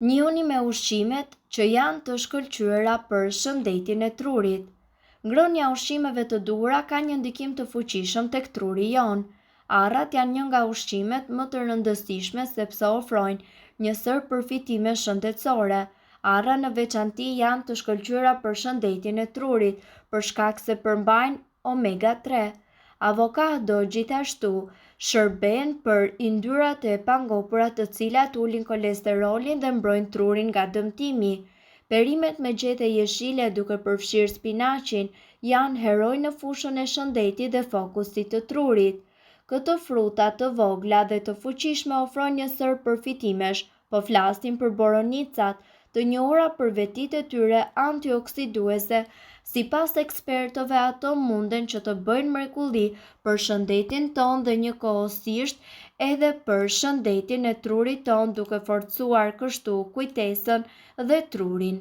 Njihuni me ushqimet që janë të shkëlqyera për shëndetin e trurit. Ngrënia ushqimeve të duhura ka një ndikim të fuqishëm tek truri jon. Arrat janë një nga ushqimet më të rëndësishme sepse ofrojnë një sër përfitime shëndetësore. Arra në veçanti janë të shkëlqyera për shëndetin e trurit për shkak se përmbajnë omega 3. Avokado gjithashtu shërben për yndyrat e pangopura të cilat ulin kolesterolin dhe mbrojnë trurin nga dëmtimi. Perimet me gjethe jeshile duke përfshirë spinaqin janë heroj në fushën e shëndetit dhe fokusit të trurit. Këto fruta të vogla dhe të fuqishme ofrojnë një sër përfitimesh, po flasim për boronicat, të njohura për vetitë e tyre antioksiduese. Sipas ekspertëve, ato munden që të bëjnë mrekulli për shëndetin ton dhe njëkohësisht edhe për shëndetin e trurit ton duke forcuar kështu kujtesën dhe trurin.